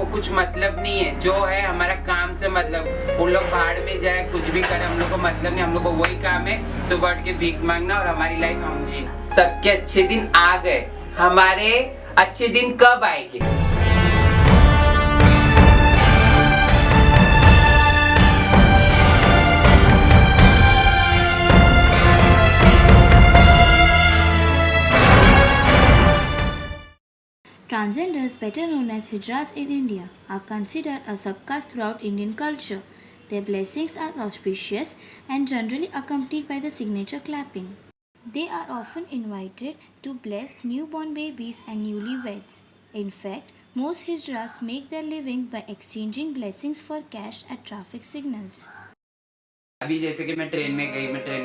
को कुछ मतलब नहीं है, जो है हमारा काम से मतलब। उन लोग भाड़ में जाए कुछ भी करे, हम लोग को मतलब नहीं। हम लोग को वही काम है, सुबह उठ के भीख मांगना और हमारी लाइफ हम जीना। सबके अच्छे दिन आ गए, हमारे अच्छे दिन कब आएंगे? Transgenders, better known as Hijras in India, are considered a subcaste throughout Indian culture. Their blessings are auspicious and generally accompanied by the signature clapping. They are often invited to bless newborn babies and newlyweds. In fact, most Hijras make their living by exchanging blessings for cash at traffic signals. अभी जैसे कि मैं train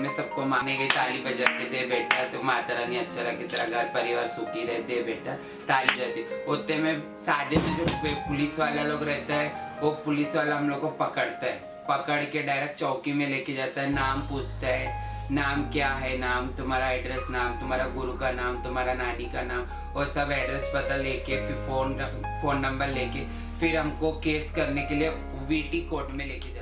में सबको माने गई, ताली बजाते थे बेटा, तो माता रानी अच्छा लगे, तेरा घर परिवार सुखी रहते बेटा, ताली बजाती। होते में सादे में जो पुलिस वाला लोग रहता है, वो पुलिस वाला हम लोग को पकड़ता है, पकड़ के डायरेक्ट चौकी में लेके जाता है, नाम पूछता है, नाम क्या है, नाम तुम्हारा एड्रेस, नाम तुम्हारा गुरु का नाम, तुम्हारा नानी का नाम, और सब एड्रेस पता लेके फिर फोन नंबर लेके फिर हमको केस करने के लिए वीटी कोर्ट में लेके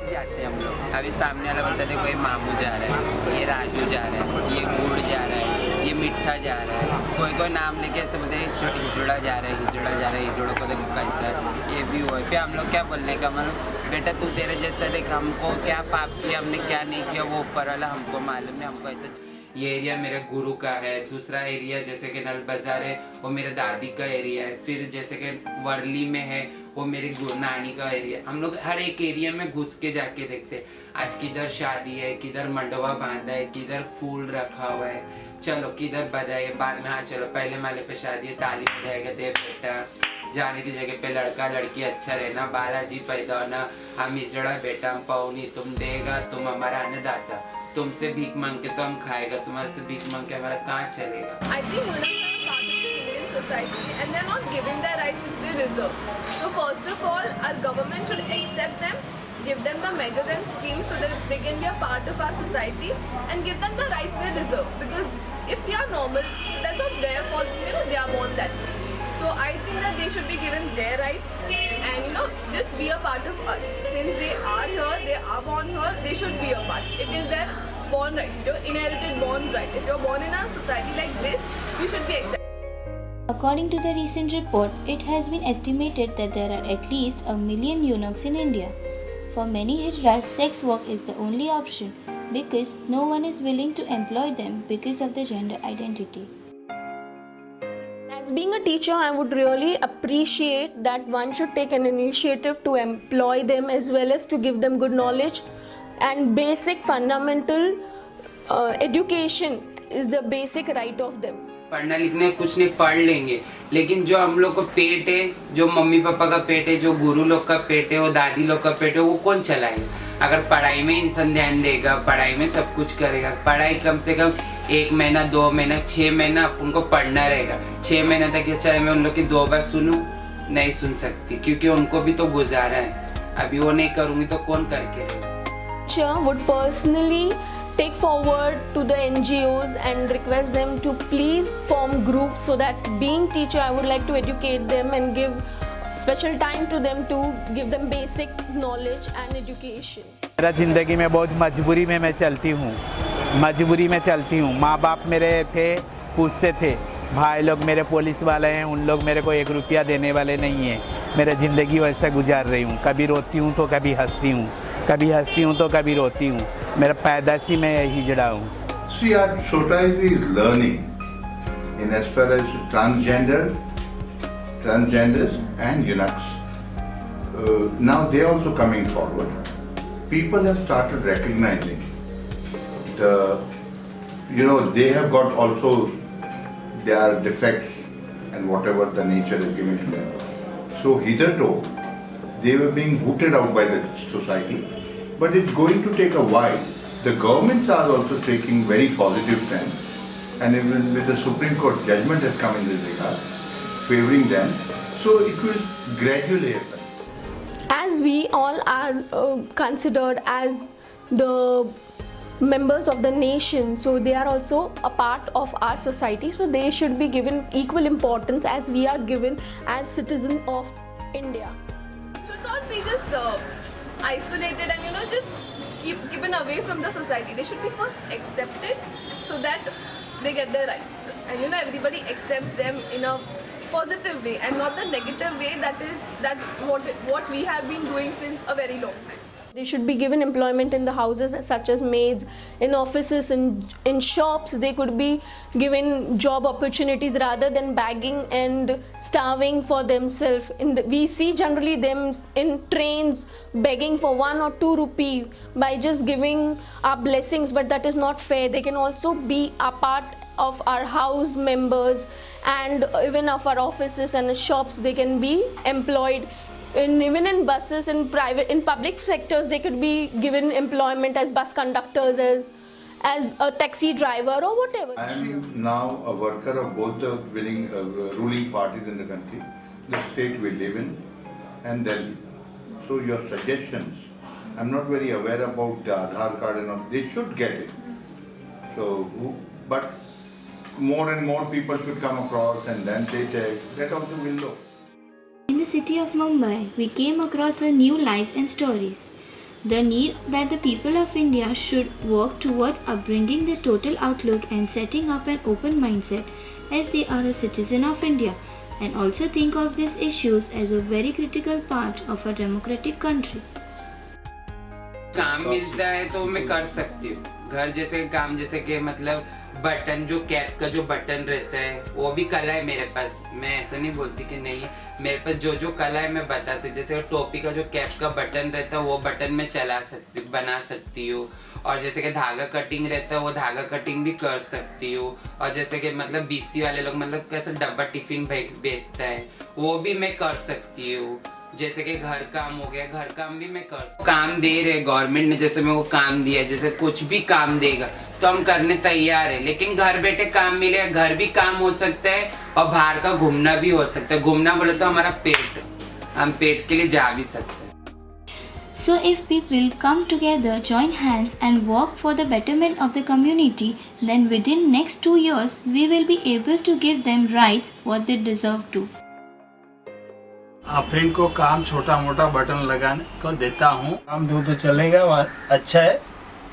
जाते हैं हम लोग। अभी सामने वाला बोलता है कोई मामू जा रहा है, ये राजू जा रहा है, ये गुड़ जा रहा है, ये मिठा जा रहा है, कोई नाम लेके ऐसे बोलते हैं हिजड़ा जा रहा है, हिजड़ों को देखो कैसा है, ये भी हुआ। फिर हम लोग क्या बोलने का मतलब, बेटा तू तेरे जैसा देख, हमको क्या पाप किया, हमने क्या नहीं किया, वो ऊपर वाला हमको मालूम है, हमको ऐसा। ये एरिया मेरे गुरु का है। दूसरा एरिया जैसे कि नल बाजार है, वो मेरे दादी का एरिया है। फिर जैसे कि वर्ली में है, वो मेरी नानी का एरिया। हम लोग हर एक एरिया में घुस के जाके देखते हैं, आज किधर शादी है, किधर मंडवा बांधा है, किधर फूल रखा हुआ है, चलो किधर बजाए, बाद में हाँ चलो पहले माले पे शादी है, ताली बजाएगा, दे बेटा जाने की जगह पे लड़का लड़की अच्छा रहना, बालाजी पैदा होना, हम इजड़ा बेटा, हम पौनी, तुम देगा, तुम हमारा अन्नदाता, तुमसे भीख मांग के तो हम खाएगा, तुम्हारे से भीख मांग के हमारा कहाँ चलेगा। I think Yunas are part of the Indian society and they're not given their rights which they deserve. So first of all, our government should accept them, give them the measures and schemes so that they can be a part of our society and give them the rights they deserve. Because if we are normal, that's not their fault, they are born that way. So I think that they should be given their rights and just be a part of us. Since they are here, they are born here, they should be a part. It is their born right, inherited born right. If you're born in a society like this, you should be accepted. According to the recent report, it has been estimated that there are at least 1 million eunuchs in India. For many Hijras, sex work is the only option because no one is willing to employ them because of their gender identity. As being a teacher, I would really appreciate that one should take an initiative to employ them as well as to give them good knowledge and basic fundamental education is the basic right of them. पढ़ना लिखना कुछ नहीं, पढ़ लेंगे, लेकिन जो हम लोग को पेट है, जो मम्मी पापा का पेट है, जो गुरु लोग का पेट है, वो दादी लोग का पेट है, वो कौन चलाएगा? अगर पढ़ाई में इंसान ध्यान देगा, पढ़ाई में सब कुछ करेगा, पढ़ाई कम से कम 1 महीना 2 महीना 6 महीना उनको पढ़ना रहेगा। 6 महीने तक चाहे मैं उन लोग की 2 बार सुनूं, नहीं सुन सकती, क्योंकि उनको भी तो गुजारा है। अभी वो नहीं करूंगी तो कौन करके? Teacher would personally take forward to the NGOs and request them to please form groups so that being teacher I would like to educate them and give special time to them to give them basic knowledge and education. मेरा ज़िंदगी में बहुत मजबूरी में मैं चलती हूँ। माँ बाप मेरे थे, पूछते थे, भाई लोग मेरे पुलिस वाले हैं, उन लोग मेरे को 1 रुपया देने वाले नहीं हैं। मेरा ज़िंदगी वैसा गुजार रही हूँ, कभी रोती हूँ तो कभी हंसती हूँ, कभी हंसती हूँ तो कभी रोती हूँ। मेरा पैदाशी में हिजड़ा हूँ। See, our society is learning in as far as transgenders and eunuchs. Now they are also coming forward. People have started recognizing they have got also their defects and whatever the nature is given to them. So hitherto, they were being booted out by the society, but it's going to take a while. The governments are also taking very positive stand, and even with the Supreme Court judgment has come in this regard, favoring them, so it will gradually happen. As we all are considered as the members of the nation, so they are also a part of our society, so they should be given equal importance as we are given as citizens of India. Should not be just isolated and just keeping away from the society. They should be first accepted so that they get their rights, and everybody accepts them in a positive way and not the negative way that what we have been doing since a very long time. They should be given employment in the houses such as maids, in offices, in shops. They could be given job opportunities rather than begging and starving for themselves. We see generally them in trains begging for 1 or 2 rupee by just giving our blessings, but that is not fair. They can also be a part of our house members and even of our offices and shops. They can be employed. Even in buses, in public sectors, they could be given employment as bus conductors, as a taxi driver or whatever. I am now a worker of both the ruling parties in the country, the state we live in, and Delhi. So your suggestions, I'm not very aware about the Aadhaar card and all. They should get it. So, but more and more people should come across, and then they take. That also will look. In the city of Mumbai, we came across her new lives and stories. The need that the people of India should work towards upbringing their total outlook and setting up an open mindset as they are a citizen of India, and also think of these issues as a very critical part of a democratic country. काम मिलता है तो मैं कर सकती हूँ। घर जैसे काम, जैसे कि मतलब बटन, जो कैप का जो बटन रहता है वो भी कला है मेरे पास। मैं ऐसा नहीं बोलती कि नहीं है, मेरे पास जो कला है मैं बता सकती। जैसे टोपी का जो कैप का बटन रहता है वो बटन मैं बना सकती हूँ, और जैसे कि धागा कटिंग रहता है वो धागा कटिंग भी कर सकती हूँ, और जैसे कि मतलब बीसी वाले लोग मतलब कैसे डब्बा टिफिन बेचता है वो भी मैं कर सकती हूँ। जैसे कि घर काम हो गया, घर काम भी मैं काम दे रहे गवर्नमेंट ने, जैसे मैं वो काम दिया, जैसे कुछ भी काम देगा तो हम करने तैयार है। लेकिन घर बैठे काम मिलेगा, घर भी काम हो सकता है और बाहर का घूमना भी हो सकता है। घूमना बोले तो हमारा पेट, हम पेट के लिए जा भी सकते हैं। So if people come together, join hands and work for the betterment of the community, then within next 2 years we will be able to give them rights what they deserve to. आप इनको काम छोटा मोटा button लगाने को देता हूँ, काम दो तो चलेगा, अच्छा है,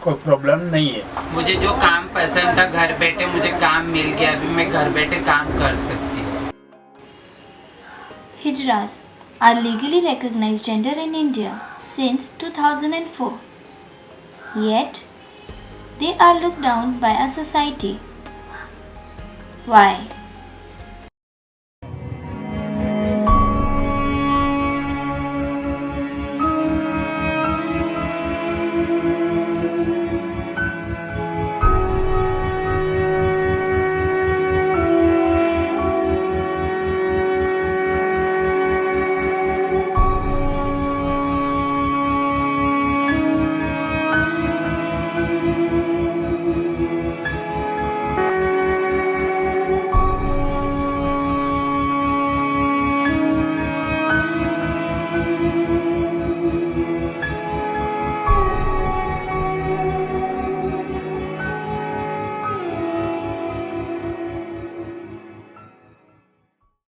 कोई प्रॉब्लम नहीं है। मुझे जो काम पसंद था घर बैठे मुझे काम मिल गया, अभी मैं घर बैठे काम कर सकती हूँ। Hijras are legally recognized gender in India since 2004. Yet, they are looked down by a society. Why?